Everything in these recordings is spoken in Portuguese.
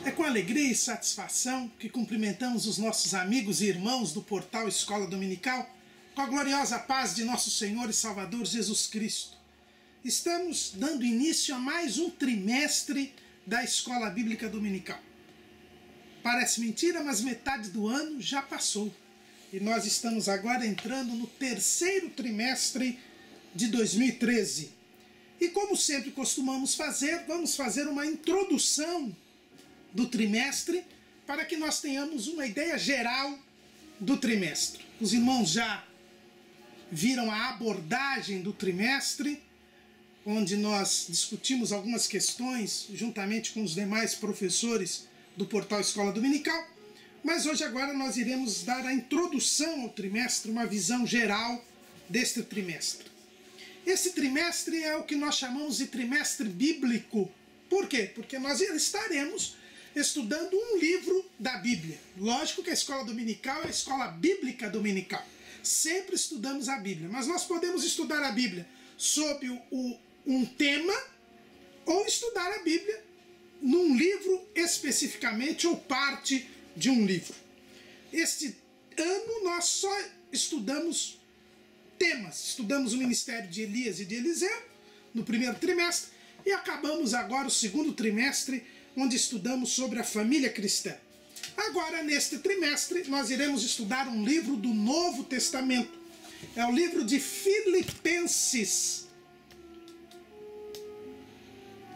É com alegria e satisfação que cumprimentamos os nossos amigos e irmãos do portal Escola Dominical, com a gloriosa paz de nosso Senhor e Salvador Jesus Cristo. Estamos dando início a mais um trimestre da Escola Bíblica Dominical. Parece mentira, mas metade do ano já passou. E nós estamos agora entrando no terceiro trimestre de 2013. E como sempre costumamos fazer, vamos fazer uma introdução do trimestre para que nós tenhamos uma ideia geral do trimestre. Os irmãos já viram a abordagem do trimestre, onde nós discutimos algumas questões juntamente com os demais professores do portal Escola Dominical, mas hoje agora nós iremos dar a introdução ao trimestre, uma visão geral deste trimestre. Esse trimestre é o que nós chamamos de trimestre bíblico. Por quê? Porque nós estaremos estudando um livro da Bíblia. Lógico que a escola dominical é a escola bíblica dominical. Sempre estudamos a Bíblia, mas nós podemos estudar a Bíblia sob um tema ou estudar a Bíblia num livro especificamente ou parte de um livro. Este ano nós só estudamos temas. Estudamos o ministério de Elias e de Eliseu no primeiro trimestre e acabamos agora o segundo trimestre onde estudamos sobre a família cristã. Agora, neste trimestre, nós iremos estudar um livro do Novo Testamento. É o livro de Filipenses.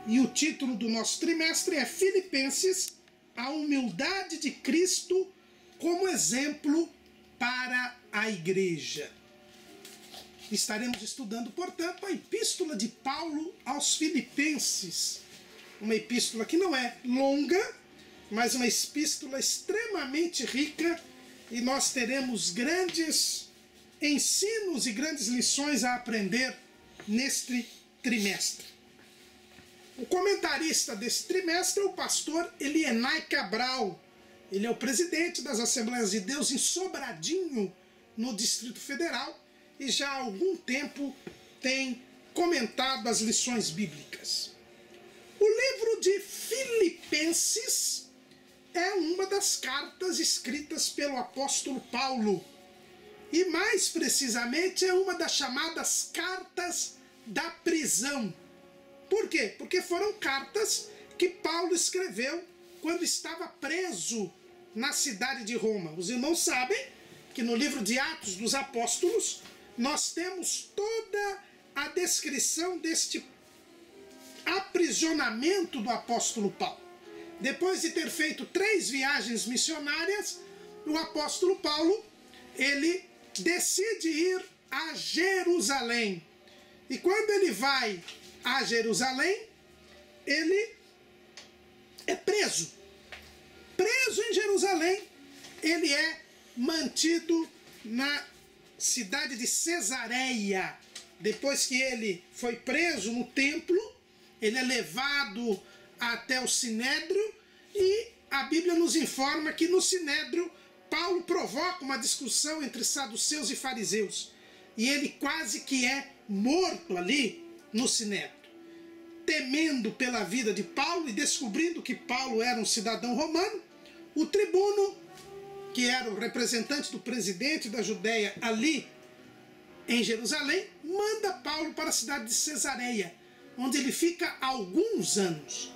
E o título do nosso trimestre é Filipenses, a humildade de Cristo como exemplo para a igreja. Estaremos estudando, portanto, a epístola de Paulo aos Filipenses. Uma epístola que não é longa, mas uma epístola extremamente rica, e nós teremos grandes ensinos e grandes lições a aprender neste trimestre. O comentarista desse trimestre é o pastor Elienay Cabral. Ele é o presidente das Assembleias de Deus em Sobradinho, no Distrito Federal, e já há algum tempo tem comentado as lições bíblicas. O livro de Filipenses é uma das cartas escritas pelo apóstolo Paulo. E mais precisamente é uma das chamadas cartas da prisão. Por quê? Porque foram cartas que Paulo escreveu quando estava preso na cidade de Roma. Os irmãos sabem que no livro de Atos dos Apóstolos nós temos toda a descrição deste aprisionamento do apóstolo Paulo. Depois de ter feito 3 viagens missionárias, o apóstolo Paulo, ele decide ir a Jerusalém. E quando ele vai a Jerusalém, ele é preso. Preso em Jerusalém, ele é mantido na cidade de Cesareia. Depois que ele foi preso no templo, ele é levado até o Sinédrio e a Bíblia nos informa que no Sinédrio Paulo provoca uma discussão entre saduceus e fariseus e ele quase que é morto ali no Sinédrio. Temendo pela vida de Paulo e descobrindo que Paulo era um cidadão romano, o tribuno, que era o representante do presidente da Judéia ali em Jerusalém, manda Paulo para a cidade de Cesareia, onde ele fica alguns anos.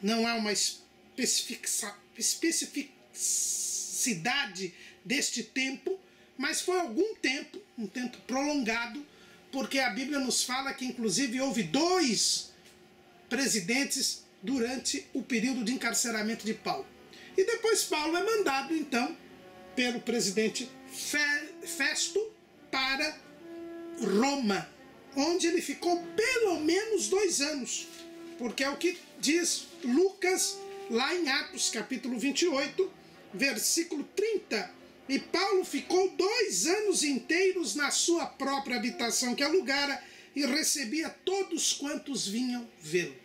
Não há uma especificidade deste tempo, mas foi algum tempo, um tempo prolongado, porque a Bíblia nos fala que inclusive houve 2 presidentes durante o período de encarceramento de Paulo. E depois Paulo é mandado então pelo presidente Festo para Roma, onde ele ficou pelo menos 2 anos, porque é o que diz Lucas lá em Atos capítulo 28, versículo 30. E Paulo ficou 2 anos inteiros na sua própria habitação que alugara e recebia todos quantos vinham vê-lo.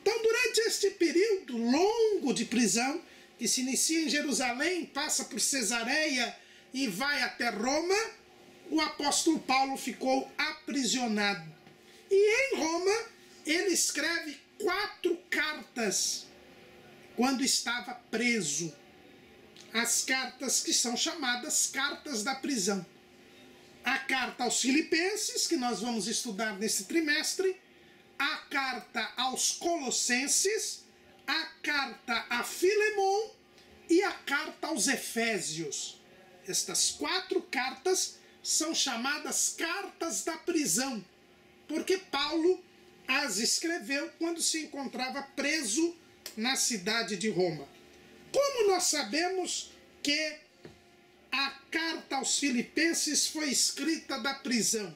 Então, durante este período longo de prisão, que se inicia em Jerusalém, passa por Cesareia e vai até Roma, o apóstolo Paulo ficou aprisionado. E em Roma, ele escreve 4 cartas quando estava preso. As cartas que são chamadas cartas da prisão. A carta aos Filipenses, que nós vamos estudar nesse trimestre, a carta aos Colossenses, a carta a Filemon e a carta aos Efésios. Estas 4 cartas são chamadas cartas da prisão, porque Paulo as escreveu quando se encontrava preso na cidade de Roma. Como nós sabemos que a carta aos Filipenses foi escrita da prisão?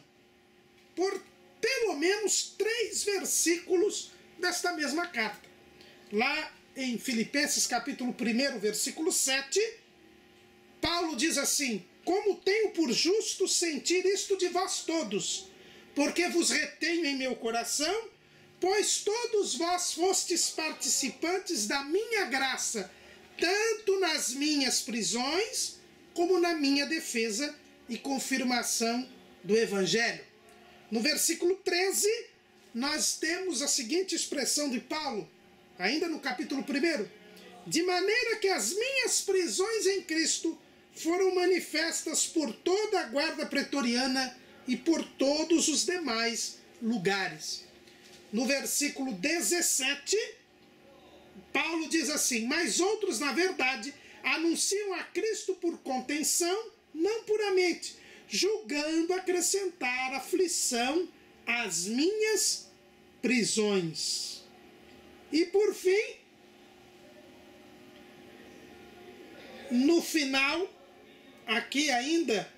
Por pelo menos 3 versículos desta mesma carta. Lá em Filipenses capítulo 1, versículo 7, Paulo diz assim: como tenho por justo sentir isto de vós todos, porque vos retenho em meu coração, pois todos vós fostes participantes da minha graça, tanto nas minhas prisões, como na minha defesa e confirmação do Evangelho. No versículo 13, nós temos a seguinte expressão de Paulo, ainda no capítulo 1, de maneira que as minhas prisões em Cristo foram manifestas por toda a guarda pretoriana e por todos os demais lugares. No versículo 17, Paulo diz assim: mas outros, na verdade, anunciam a Cristo por contenção, não puramente, julgando acrescentar aflição às minhas prisões. E por fim, no final, aqui ainda,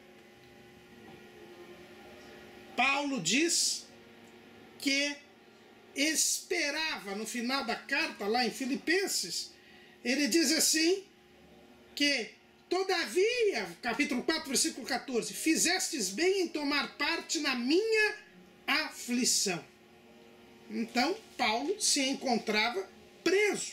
Paulo diz que esperava, no final da carta, lá em Filipenses, ele diz assim, que todavia, capítulo 4, versículo 14, fizestes bem em tomar parte na minha aflição. Então, Paulo se encontrava preso.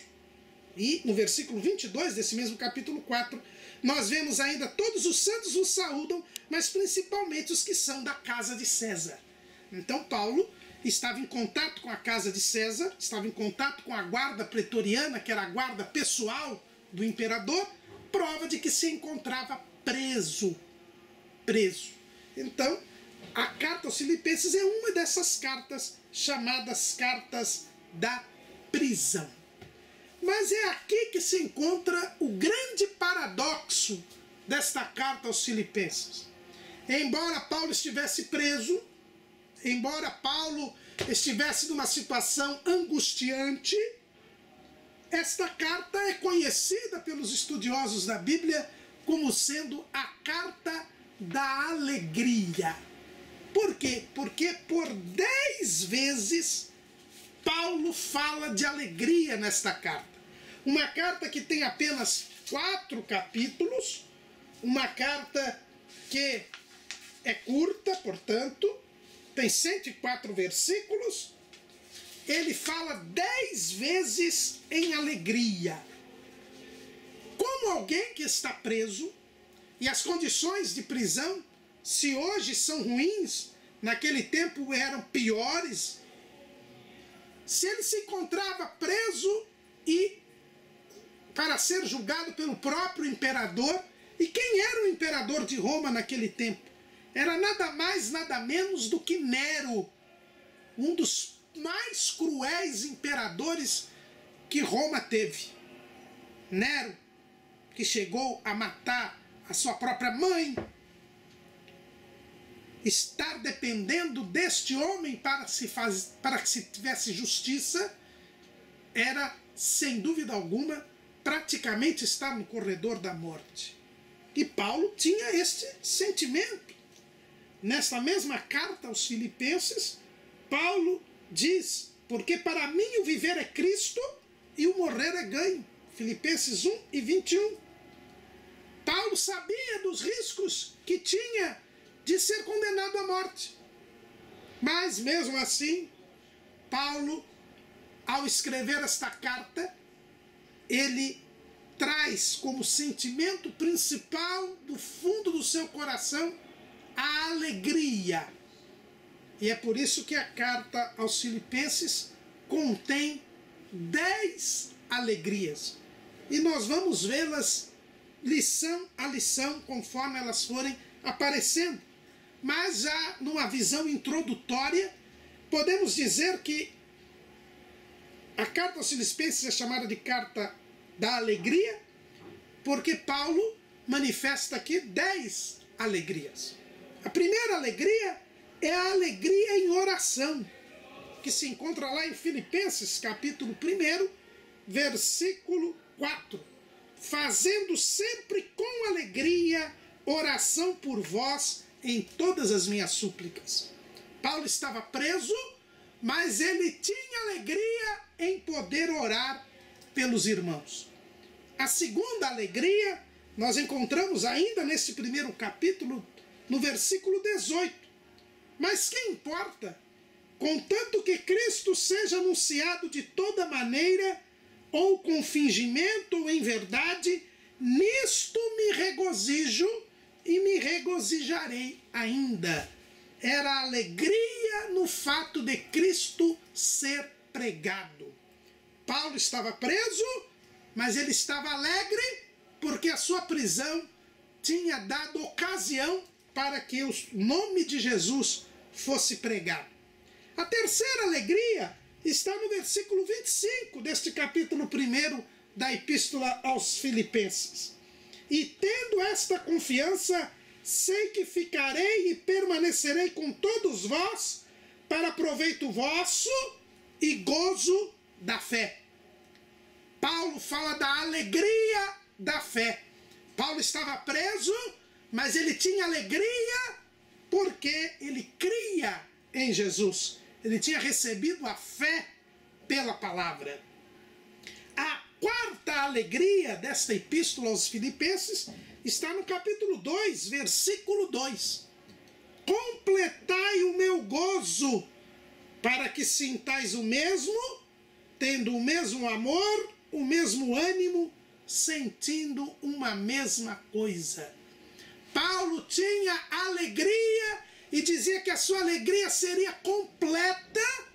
E no versículo 22 desse mesmo capítulo 4, nós vemos ainda: todos os santos os saúdam, mas principalmente os que são da casa de César. Então Paulo estava em contato com a casa de César, estava em contato com a guarda pretoriana, que era a guarda pessoal do imperador, prova de que se encontrava preso. Então, a carta aos Filipenses é uma dessas cartas chamadas cartas da prisão. Mas é aqui que se encontra o grande paradoxo desta carta aos Filipenses. Embora Paulo estivesse preso, embora Paulo estivesse numa situação angustiante, esta carta é conhecida pelos estudiosos da Bíblia como sendo a carta da alegria. Por quê? Porque por 10 vezes Paulo fala de alegria nesta carta. Uma carta que tem apenas 4 capítulos, uma carta que é curta, portanto, tem 104 versículos, ele fala 10 vezes em alegria. Como alguém que está preso, e as condições de prisão, se hoje são ruins, naquele tempo eram piores. Se ele se encontrava preso e para ser julgado pelo próprio imperador, e quem era o imperador de Roma naquele tempo? Era nada mais, nada menos do que Nero, um dos mais cruéis imperadores que Roma teve. Nero, que chegou a matar a sua própria mãe, estar dependendo deste homem para que se tivesse justiça, era, sem dúvida alguma, praticamente estar no corredor da morte. E Paulo tinha este sentimento. Nesta mesma carta aos Filipenses, Paulo diz: porque para mim o viver é Cristo e o morrer é ganho. Filipenses 1 e 21. Paulo sabia dos riscos que tinha de ser condenado à morte. Mas, mesmo assim, Paulo, ao escrever esta carta, ele traz como sentimento principal do fundo do seu coração a alegria. E é por isso que a carta aos Filipenses contém 10 alegrias. E nós vamos vê-las lição a lição conforme elas forem aparecendo. Mas já numa visão introdutória, podemos dizer que a carta aos Filipenses é chamada de carta da alegria, porque Paulo manifesta aqui 10 alegrias. A primeira alegria é a alegria em oração, que se encontra lá em Filipenses, capítulo 1, versículo 4. Fazendo sempre com alegria oração por vós em todas as minhas súplicas. Paulo estava preso, mas ele tinha alegria em poder orar pelos irmãos. A segunda alegria nós encontramos ainda neste primeiro capítulo, no versículo 18. Mas que importa? Contanto que Cristo seja anunciado de toda maneira, ou com fingimento ou em verdade, nisto me regozijo e me regozijarei ainda. Era a alegria no fato de Cristo ser pregado. Paulo estava preso, mas ele estava alegre porque a sua prisão tinha dado ocasião para que o nome de Jesus fosse pregado. A terceira alegria está no versículo 25 deste capítulo 1 da Epístola aos Filipenses. E tendo esta confiança, sei que ficarei e permanecerei com todos vós para proveito vosso e gozo da fé. Paulo fala da alegria da fé. Paulo estava preso, mas ele tinha alegria porque ele cria em Jesus. Ele tinha recebido a fé pela palavra. A quarta alegria desta epístola aos Filipenses está no capítulo 2, versículo 2. Completai o meu gozo, para que sintais o mesmo, tendo o mesmo amor, o mesmo ânimo, sentindo uma mesma coisa. Paulo tinha alegria e dizia que a sua alegria seria completa,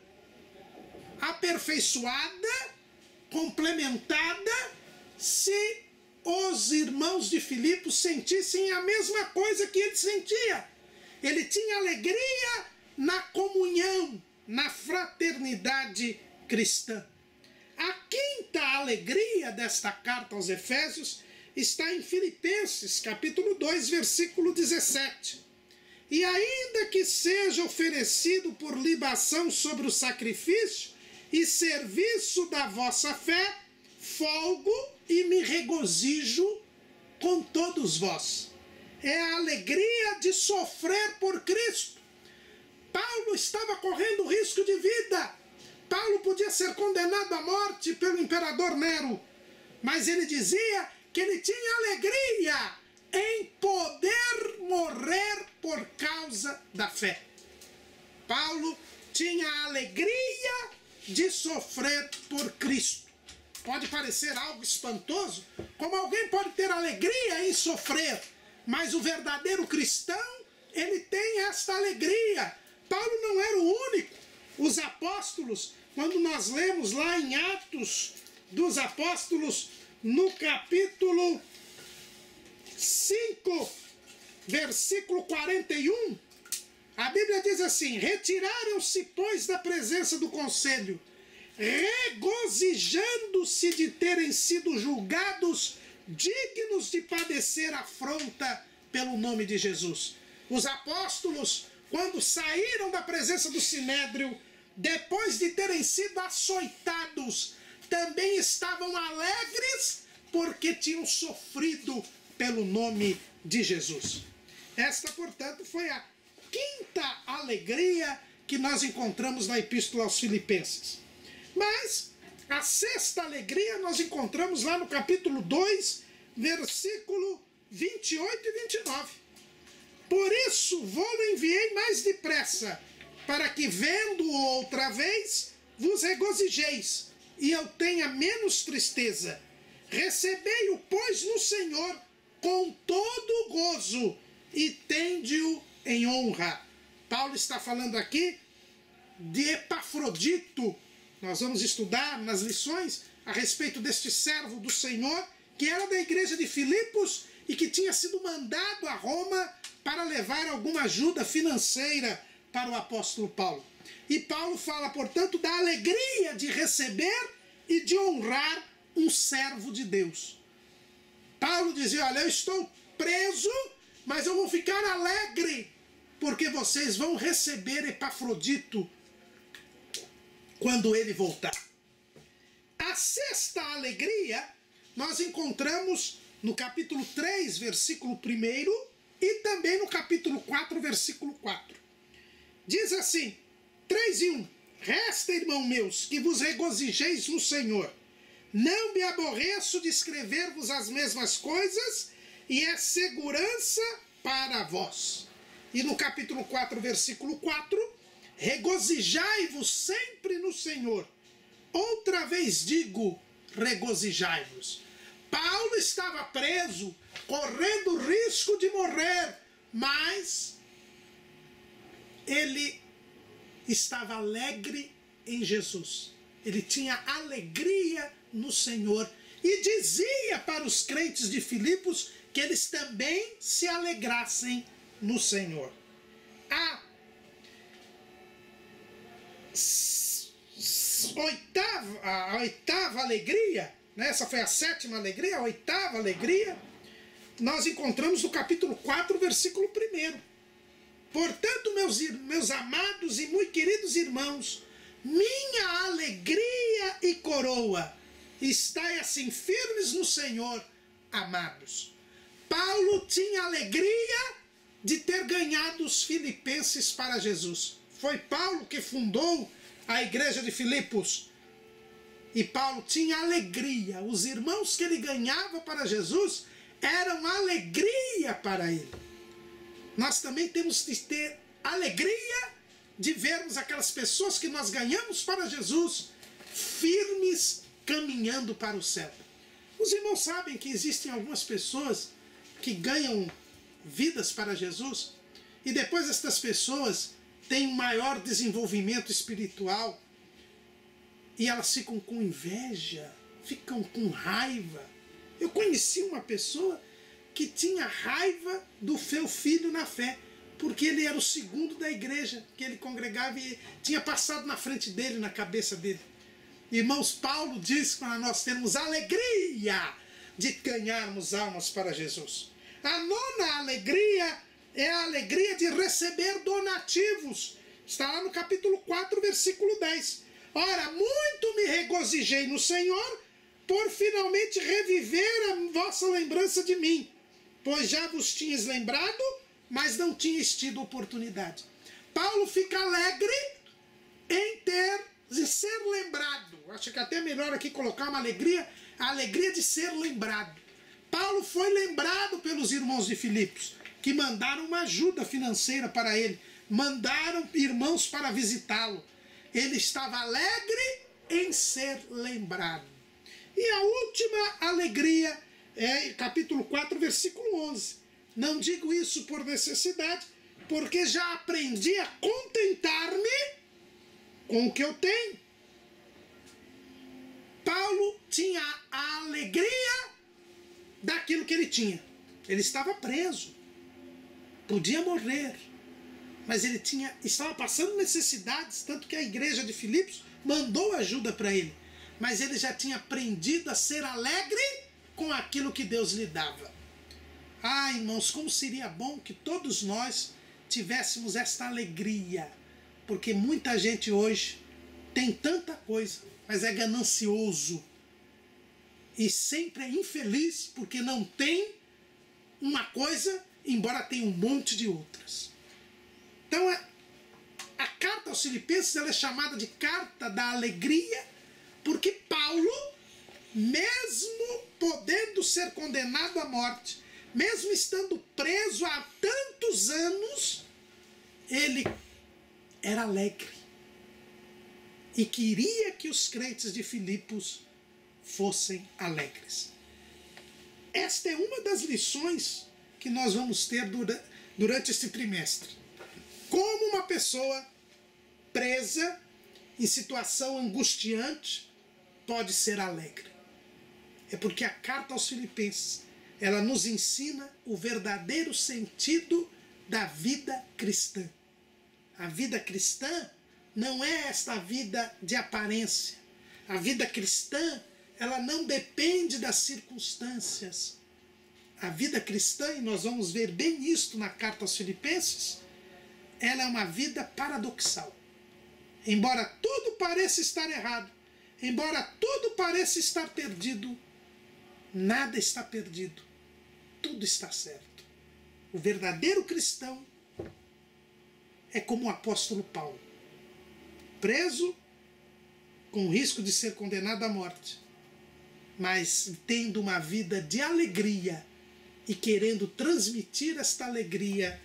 aperfeiçoada, complementada, se os irmãos de Filipos sentissem a mesma coisa que ele sentia. Ele tinha alegria na comunhão, na fraternidade cristã. A quinta alegria desta carta aos Efésios está em Filipenses, capítulo 2, versículo 17. E ainda que seja oferecido por libação sobre o sacrifício e serviço da vossa fé, folgo e me regozijo com todos vós. É a alegria de sofrer por Cristo. Paulo estava correndo risco de vida. Paulo podia ser condenado à morte pelo imperador Nero, mas ele dizia que ele tinha alegria em poder morrer por causa da fé. Paulo tinha a alegria de sofrer por Cristo. Pode parecer algo espantoso, como alguém pode ter alegria em sofrer, mas o verdadeiro cristão, ele tem esta alegria. Paulo não era o único. Os apóstolos, quando nós lemos lá em Atos dos Apóstolos, no capítulo 5, versículo 41, a Bíblia diz assim: retiraram-se, pois, da presença do conselho, regozijando-se de terem sido julgados dignos de padecer afronta pelo nome de Jesus. Os apóstolos, quando saíram da presença do Sinédrio, depois de terem sido açoitados, também estavam alegres porque tinham sofrido pelo nome de Jesus. Esta, portanto, foi a quinta alegria que nós encontramos na Epístola aos Filipenses. Mas a sexta alegria nós encontramos lá no capítulo 2, versículo 28 e 29. Por isso vou-lo enviei mais depressa, para que, vendo-o outra vez, vos regozijeis, e eu tenha menos tristeza. Recebei-o, pois, no Senhor, com todo gozo, e tende-o em honra. Paulo está falando aqui de Epafrodito. Nós vamos estudar nas lições a respeito deste servo do Senhor, que era da igreja de Filipos e que tinha sido mandado a Roma para levar alguma ajuda financeira para o apóstolo Paulo. E Paulo fala, portanto, da alegria de receber e de honrar um servo de Deus. Paulo dizia, olha, eu estou preso, mas eu vou ficar alegre, porque vocês vão receber Epafrodito quando ele voltar. A sexta alegria nós encontramos no capítulo 3, versículo 1 e também no capítulo 4, versículo 4. Diz assim, 3:1, resta, irmão meus, que vos regozijeis no Senhor. Não me aborreço de escrever-vos as mesmas coisas, e é segurança para vós. E no capítulo 4, versículo 4, regozijai-vos sempre no Senhor. Outra vez digo, regozijai-vos. Paulo estava preso, correndo risco de morrer, mas ele estava alegre em Jesus. Ele tinha alegria no Senhor e dizia para os crentes de Filipos que eles também se alegrassem no Senhor. A oitava alegria, né? Essa foi a sétima alegria, a oitava alegria, nós encontramos no capítulo 4, versículo 1. Portanto, meus amados e muito queridos irmãos, minha alegria e coroa, estai assim firmes no Senhor, amados. Paulo tinha alegria de ter ganhado os filipenses para Jesus. Foi Paulo que fundou a igreja de Filipos. E Paulo tinha alegria. Os irmãos que ele ganhava para Jesus eram alegria para ele. Nós também temos que ter alegria de vermos aquelas pessoas que nós ganhamos para Jesus firmes caminhando para o céu. Os irmãos sabem que existem algumas pessoas que ganham vidas para Jesus e depois estas pessoas têm um maior desenvolvimento espiritual e elas ficam com inveja, ficam com raiva. Eu conheci uma pessoa que tinha raiva do seu filho na fé, porque ele era o segundo da igreja que ele congregava e tinha passado na frente dele, na cabeça dele. Irmãos, Paulo diz para nós termos alegria de ganharmos almas para Jesus. A nona alegria é a alegria de receber donativos. Está lá no capítulo 4, versículo 10. Ora, muito me regozijei no Senhor, por finalmente reviver a vossa lembrança de mim, pois já vos tinhas lembrado, mas não tinhas tido oportunidade. Paulo fica alegre em ser lembrado. Acho que até é melhor aqui colocar uma alegria, a alegria de ser lembrado. Paulo foi lembrado pelos irmãos de Filipos, que mandaram uma ajuda financeira para ele, mandaram irmãos para visitá-lo. Ele estava alegre em ser lembrado. E a última alegria é capítulo 4, versículo 11. Não digo isso por necessidade, porque já aprendi a contentar-me com o que eu tenho. Paulo tinha a alegria daquilo que ele tinha. Ele estava preso, podia morrer, mas ele estava passando necessidades, tanto que a igreja de Filipos mandou ajuda para ele. Mas ele já tinha aprendido a ser alegre com aquilo que Deus lhe dava. Ah, irmãos, como seria bom que todos nós tivéssemos esta alegria, porque muita gente hoje tem tanta coisa, mas é ganancioso e sempre é infeliz porque não tem uma coisa, embora tenha um monte de outras. Então, a carta aos Filipenses ela é chamada de carta da alegria, porque Paulo, mesmo podendo ser condenado à morte, mesmo estando preso há tantos anos, ele era alegre e queria que os crentes de Filipos fossem alegres. Esta é uma das lições que nós vamos ter durante este trimestre. Como uma pessoa presa, em situação angustiante, pode ser alegre. É porque a carta aos Filipenses, ela nos ensina o verdadeiro sentido da vida cristã. A vida cristã não é esta vida de aparência. A vida cristã, ela não depende das circunstâncias. A vida cristã, e nós vamos ver bem isto na carta aos Filipenses, ela é uma vida paradoxal. Embora tudo pareça estar errado, embora tudo pareça estar perdido, nada está perdido. Tudo está certo. O verdadeiro cristão é como o apóstolo Paulo, preso, com risco de ser condenado à morte, mas tendo uma vida de alegria e querendo transmitir esta alegria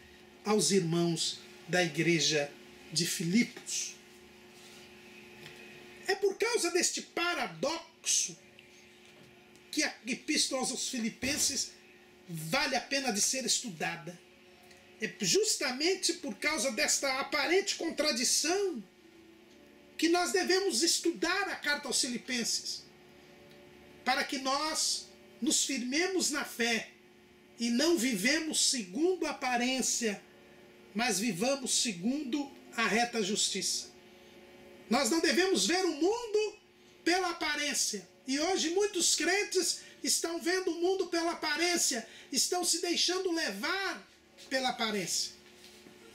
aos irmãos da igreja de Filipos. É por causa deste paradoxo que a Epístola aos Filipenses vale a pena de ser estudada. É justamente por causa desta aparente contradição que nós devemos estudar a carta aos Filipenses, para que nós nos firmemos na fé e não vivemos segundo a aparência, mas vivamos segundo a reta justiça. Nós não devemos ver o mundo pela aparência. E hoje muitos crentes estão vendo o mundo pela aparência, estão se deixando levar pela aparência.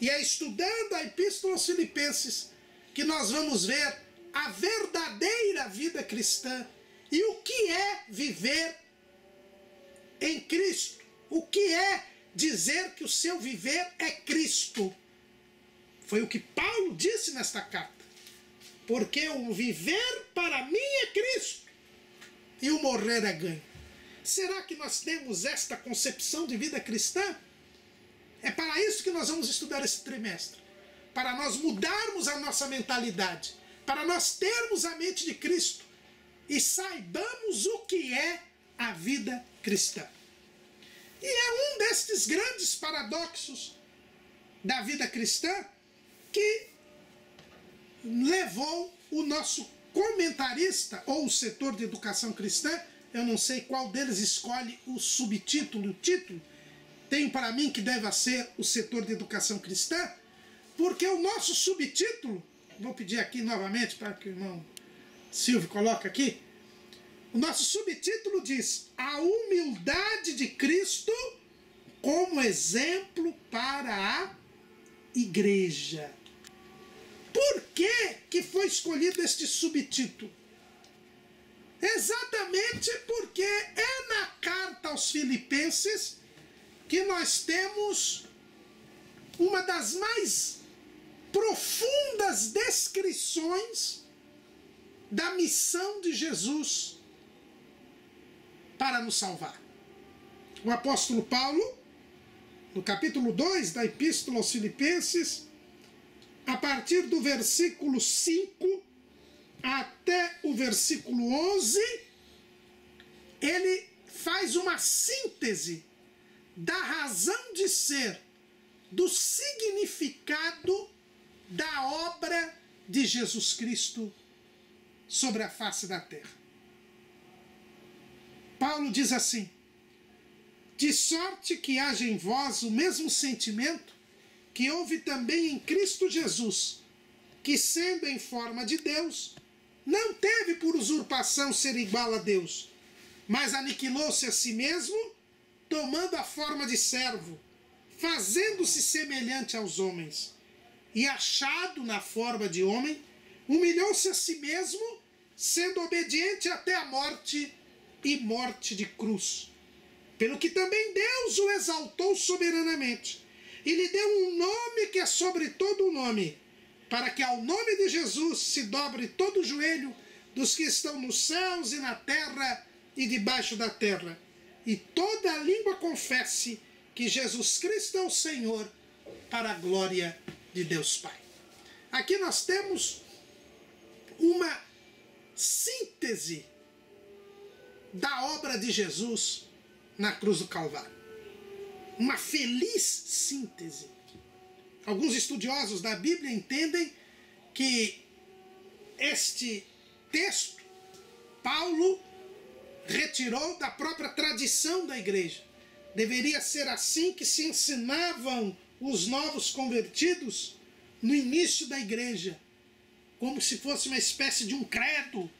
E é estudando a Epístola aos Filipenses que nós vamos ver a verdadeira vida cristã e o que é viver em Cristo. O que é dizer que o seu viver é Cristo. Foi o que Paulo disse nesta carta. Porque o viver para mim é Cristo e o morrer é ganho. Será que nós temos esta concepção de vida cristã? É para isso que nós vamos estudar esse trimestre. Para nós mudarmos a nossa mentalidade. Para nós termos a mente de Cristo. E saibamos o que é a vida cristã. E é um destes grandes paradoxos da vida cristã que levou o nosso comentarista, ou o setor de educação cristã, eu não sei qual deles escolhe o subtítulo, o título, tenho para mim que deve ser o setor de educação cristã, porque o nosso subtítulo, vou pedir aqui novamente para que o irmão Silvio coloque aqui, o nosso subtítulo diz: a humildade de Cristo como exemplo para a igreja. Por que foi escolhido este subtítulo? Exatamente porque é na carta aos Filipenses que nós temos uma das mais profundas descrições da missão de Jesus para nos salvar. O apóstolo Paulo, no capítulo 2 da Epístola aos Filipenses, a partir do versículo 5 até o versículo 11, ele faz uma síntese da razão de ser, do significado da obra de Jesus Cristo sobre a face da terra. Paulo diz assim: de sorte que haja em vós o mesmo sentimento que houve também em Cristo Jesus, que sendo em forma de Deus, não teve por usurpação ser igual a Deus, mas aniquilou-se a si mesmo, tomando a forma de servo, fazendo-se semelhante aos homens, e achado na forma de homem, humilhou-se a si mesmo, sendo obediente até a morte e morte de cruz. Pelo que também Deus o exaltou soberanamente, e lhe deu um nome que é sobre todo o nome, para que ao nome de Jesus se dobre todo o joelho dos que estão nos céus e na terra e debaixo da terra, e toda a língua confesse que Jesus Cristo é o Senhor, para a glória de Deus Pai. Aqui nós temos uma síntese da obra de Jesus na cruz do Calvário. Uma feliz síntese. Alguns estudiosos da Bíblia entendem que este texto Paulo retirou da própria tradição da igreja. Deveria ser assim que se ensinavam os novos convertidos no início da igreja, como se fosse uma espécie de um credo,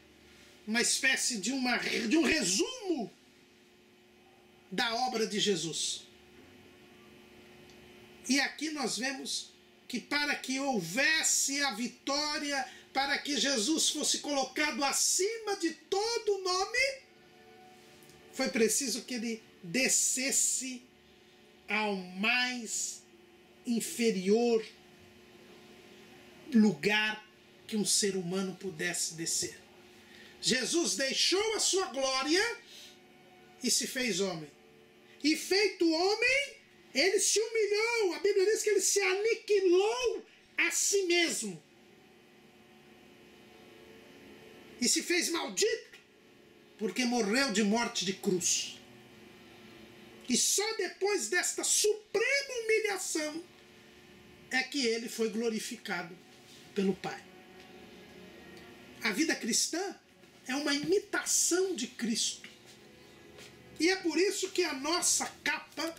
uma espécie de um resumo da obra de Jesus. E aqui nós vemos que para que houvesse a vitória, para que Jesus fosse colocado acima de todo nome, foi preciso que ele descesse ao mais inferior lugar que um ser humano pudesse descer. Jesus deixou a sua glória e se fez homem. E feito homem, ele se humilhou. A Bíblia diz que ele se aniquilou a si mesmo. E se fez maldito, porque morreu de morte de cruz. E só depois desta suprema humilhação é que ele foi glorificado pelo Pai. A vida cristã é uma imitação de Cristo. E é por isso que a nossa capa,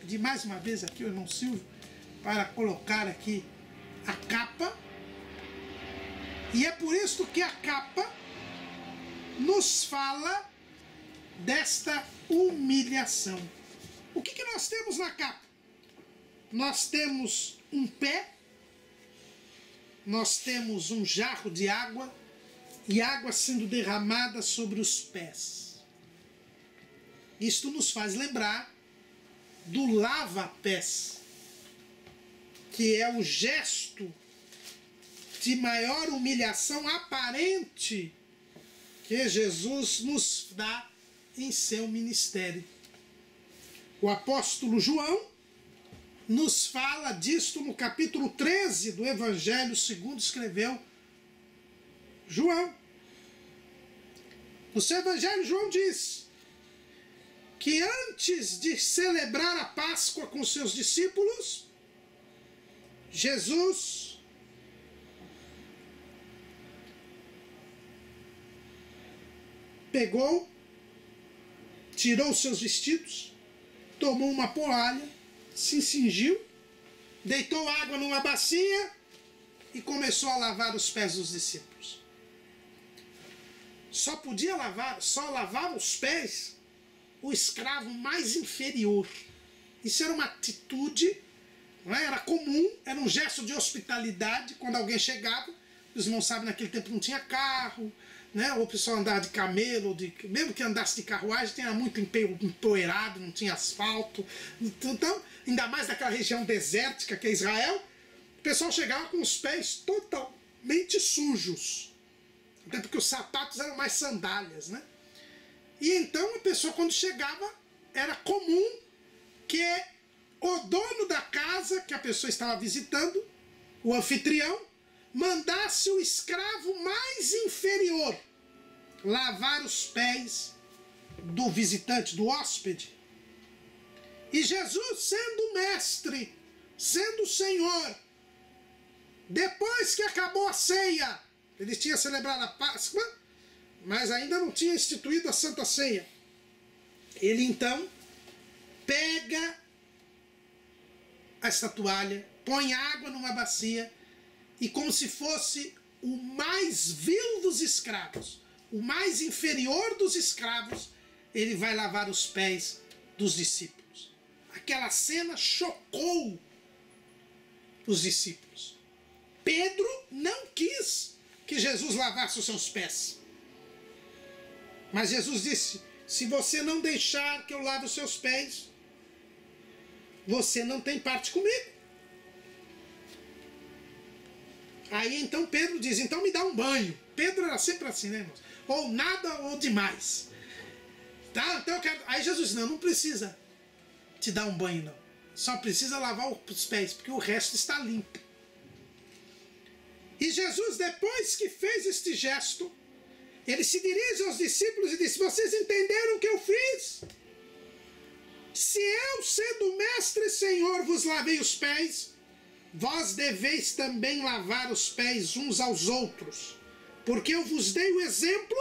de mais uma vez aqui o irmão Silvio, para colocar aqui a capa, e é por isso que a capa nos fala desta humilhação. O que nós temos na capa? Nós temos um pé, nós temos um jarro de água e água sendo derramada sobre os pés. Isto nos faz lembrar do lava-pés, que é o gesto de maior humilhação aparente que Jesus nos dá em seu ministério. O apóstolo João nos fala disto no capítulo 13 do Evangelho segundo escreveu João. No seu Evangelho, João diz que antes de celebrar a Páscoa com seus discípulos, Jesus pegou, tirou os seus vestidos, tomou uma toalha, se cingiu, deitou água numa bacia e começou a lavar os pés dos discípulos. Só lavava os pés o escravo mais inferior. Isso era uma atitude, não é? Era comum, era um gesto de hospitalidade quando alguém chegava. Os irmãos sabem, naquele tempo não tinha carro, né? Ou o pessoal andava de camelo, ou mesmo que andasse de carruagem, tinha muito empoeirado, não tinha asfalto. Então, ainda mais naquela região desértica que é Israel, o pessoal chegava com os pés totalmente sujos. Até porque os sapatos eram mais sandálias, né? E então a pessoa, quando chegava, era comum que o dono da casa que a pessoa estava visitando, o anfitrião, mandasse o escravo mais inferior lavar os pés do visitante, do hóspede. E Jesus, sendo o mestre, sendo o Senhor, depois que acabou a ceia, ele tinha celebrado a Páscoa, mas ainda não tinha instituído a Santa Ceia. Ele então pega esta toalha, põe água numa bacia e, como se fosse o mais vil dos escravos, o mais inferior dos escravos, ele vai lavar os pés dos discípulos. Aquela cena chocou os discípulos. Pedro não quis que Jesus lavasse os seus pés. Mas Jesus disse: se você não deixar que eu lave os seus pés, você não tem parte comigo. Aí então Pedro diz: então me dá um banho. Pedro era sempre assim, né, irmãos? Ou nada ou demais. Tá? Então eu quero... Aí Jesus disse: não precisa te dar um banho, não. Só precisa lavar os pés, porque o resto está limpo. E Jesus, depois que fez este gesto, ele se dirige aos discípulos e disse: vocês entenderam o que eu fiz? Se eu, sendo mestre e Senhor, vos lavei os pés, vós deveis também lavar os pés uns aos outros, porque eu vos dei o exemplo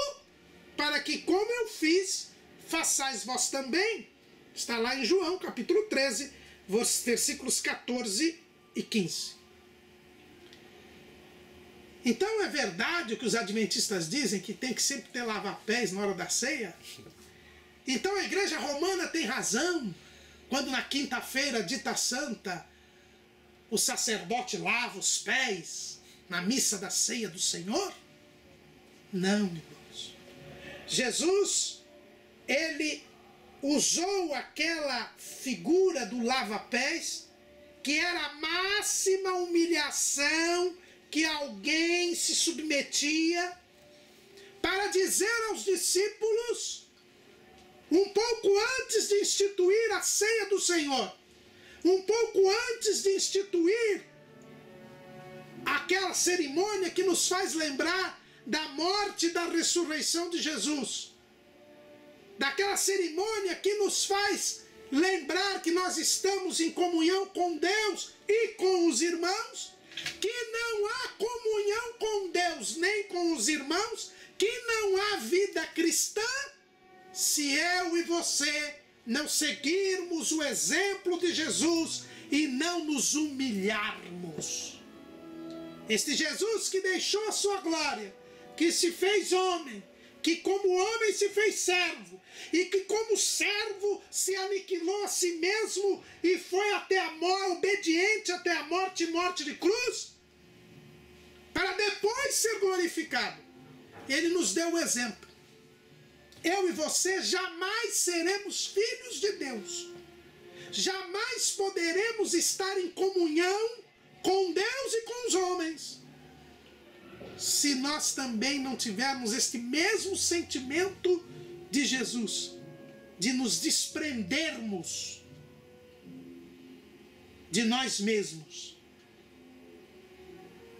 para que, como eu fiz, façais vós também. Está lá em João, capítulo 13, versículos 14 e 15. Então é verdade o que os adventistas dizem, que tem que sempre ter lava-pés na hora da ceia? Então a igreja romana tem razão, quando na quinta-feira dita santa, o sacerdote lava os pés na missa da ceia do Senhor? Não, irmãos. Jesus, ele usou aquela figura do lava-pés, que era a máxima humilhação que alguém se submetia, para dizer aos discípulos, um pouco antes de instituir a ceia do Senhor, um pouco antes de instituir aquela cerimônia que nos faz lembrar da morte e da ressurreição de Jesus, daquela cerimônia que nos faz lembrar que nós estamos em comunhão com Deus e com os irmãos, que não há comunhão com Deus nem com os irmãos, que não há vida cristã, se eu e você não seguirmos o exemplo de Jesus e não nos humilharmos. Este Jesus que deixou a sua glória, que se fez homem, que como homem se fez servo, e que como servo se aniquilou a si mesmo e foi até a morte, obediente até a morte e morte de cruz, para depois ser glorificado. Ele nos deu o exemplo. Eu e você jamais seremos filhos de Deus. Jamais poderemos estar em comunhão com Deus e com os homens, se nós também não tivermos este mesmo sentimento de Jesus, de nos desprendermos de nós mesmos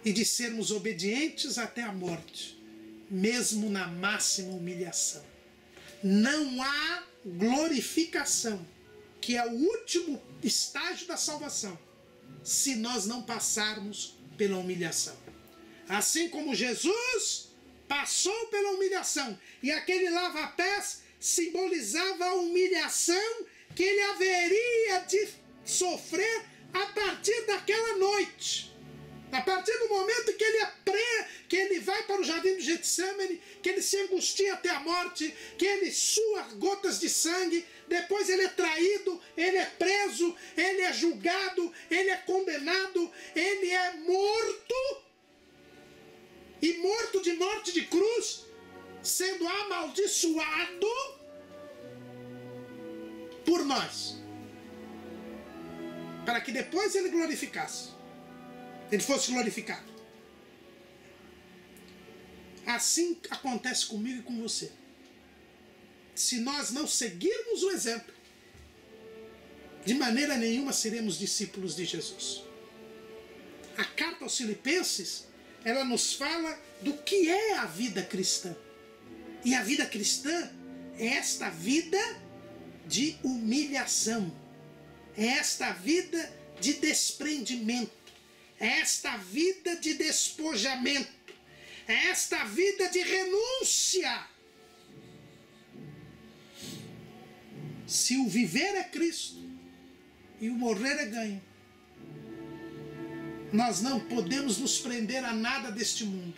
e de sermos obedientes até a morte, mesmo na máxima humilhação. Não há glorificação, que é o último estágio da salvação, se nós não passarmos pela humilhação. Assim como Jesus passou pela humilhação, e aquele lava-pés simbolizava a humilhação que ele haveria de sofrer a partir daquela noite. A partir do momento que ele vai para o jardim do Getsemane, que ele se angustia até a morte, que ele sua gotas de sangue, depois ele é traído, ele é preso, ele é julgado, ele é condenado, ele é morto, e morto de morte de cruz, sendo amaldiçoado por nós, para que depois ele fosse glorificado. Assim acontece comigo e com você. Se nós não seguirmos o exemplo, de maneira nenhuma seremos discípulos de Jesus. A carta aos Filipenses, ela nos fala do que é a vida cristã. E a vida cristã é esta vida de humilhação, é esta vida de desprendimento, é esta vida de despojamento, é esta vida de renúncia. Se o viver é Cristo e o morrer é ganho, nós não podemos nos prender a nada deste mundo.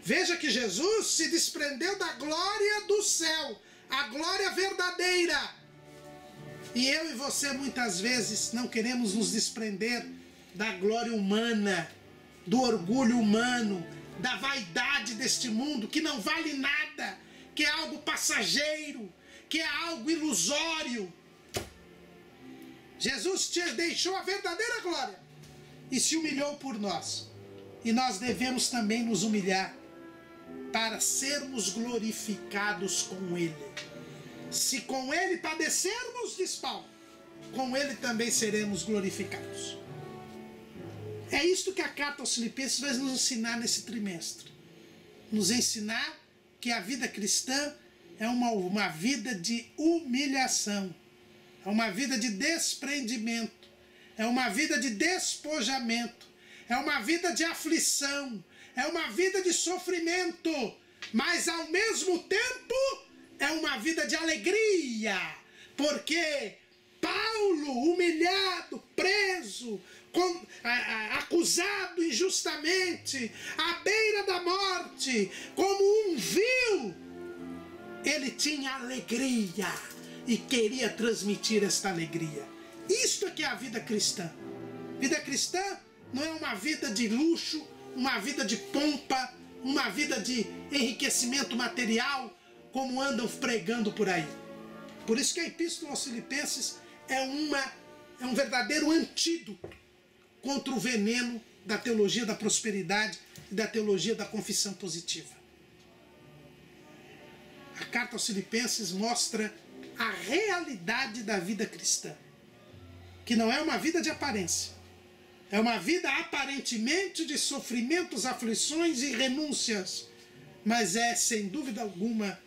Veja que Jesus se desprendeu da glória do céu, a glória verdadeira. E eu e você muitas vezes não queremos nos desprender da glória humana, do orgulho humano, da vaidade deste mundo, que não vale nada, que é algo passageiro, que é algo ilusório. Jesus deixou a verdadeira glória e se humilhou por nós. E nós devemos também nos humilhar para sermos glorificados com Ele. Se com Ele padecermos, diz Paulo, com Ele também seremos glorificados. É isto que a carta aos Filipenses vai nos ensinar nesse trimestre. Nos ensinar que a vida cristã é uma vida de humilhação, é uma vida de desprendimento, é uma vida de despojamento, é uma vida de aflição, é uma vida de sofrimento, mas ao mesmo tempo é uma vida de alegria, porque Paulo, humilhado, preso, acusado injustamente, à beira da morte, como um vil, ele tinha alegria e queria transmitir esta alegria. Isto é que é a vida cristã. Vida cristã não é uma vida de luxo, uma vida de pompa, uma vida de enriquecimento material, como andam pregando por aí. Por isso que a Epístola aos Filipenses é um verdadeiro antídoto contra o veneno da teologia da prosperidade e da teologia da confissão positiva. A carta aos Filipenses mostra a realidade da vida cristã, que não é uma vida de aparência, é uma vida aparentemente de sofrimentos, aflições e renúncias, mas é, sem dúvida alguma,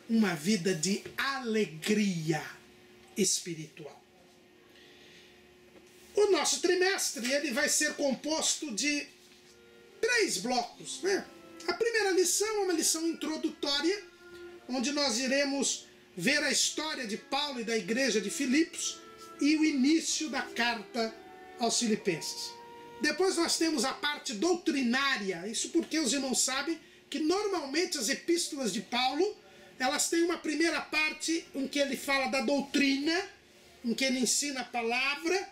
uma vida de alegria espiritual. O nosso trimestre ele vai ser composto de 3 blocos, né? A primeira lição é uma lição introdutória, onde nós iremos ver a história de Paulo e da igreja de Filipos e o início da carta aos Filipenses. Depois nós temos a parte doutrinária, isso porque os irmãos sabem que normalmente as epístolas de Paulo, elas têm uma primeira parte em que ele fala da doutrina, em que ele ensina a palavra,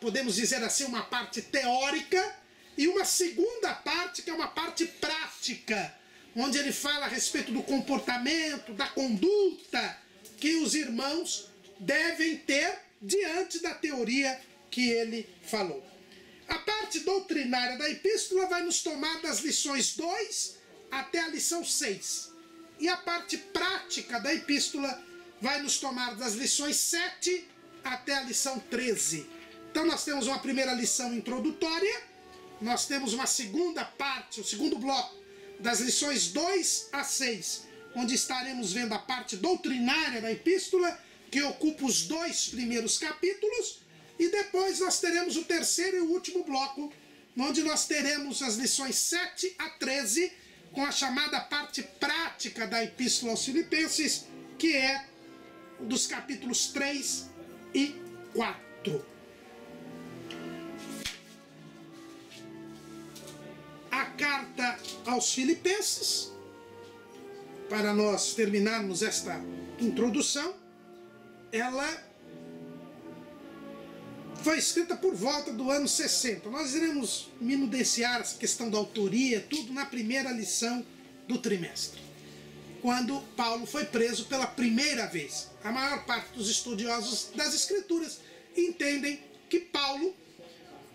podemos dizer assim, uma parte teórica, e uma segunda parte que é uma parte prática, onde ele fala a respeito do comportamento, da conduta que os irmãos devem ter diante da teoria que ele falou. A parte doutrinária da epístola vai nos tomar das lições 2 até a lição 6. E a parte prática da epístola vai nos tomar das lições 7 até a lição 13. Então nós temos uma primeira lição introdutória, nós temos uma segunda parte, o segundo bloco, das lições 2 a 6, onde estaremos vendo a parte doutrinária da epístola, que ocupa os 2 primeiros capítulos, e depois nós teremos o terceiro e o último bloco, onde nós teremos as lições 7 a 13, com a chamada parte prática da Epístola aos Filipenses, que é dos capítulos 3 e 4. A carta aos Filipenses, para nós terminarmos esta introdução, ela foi escrita por volta do ano 60. Nós iremos minuciar essa questão da autoria, tudo na primeira lição do trimestre, quando Paulo foi preso pela primeira vez. A maior parte dos estudiosos das Escrituras entendem que Paulo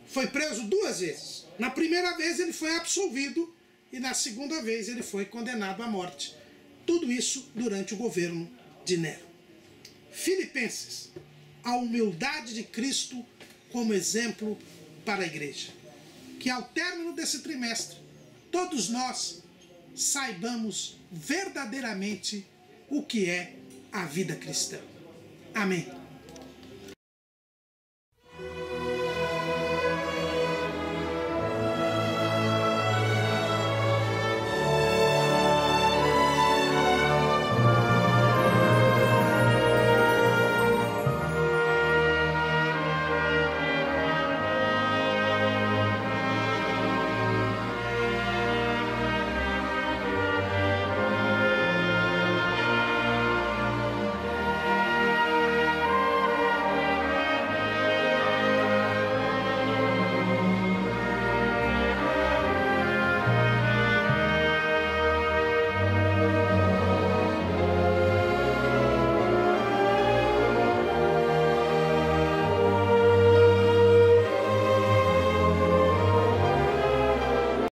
foi preso 2 vezes. Na primeira vez ele foi absolvido e na segunda vez ele foi condenado à morte. Tudo isso durante o governo de Nero. Filipenses, a humildade de Cristo como exemplo para a igreja. Que ao término desse trimestre, todos nós saibamos verdadeiramente o que é a vida cristã. Amém.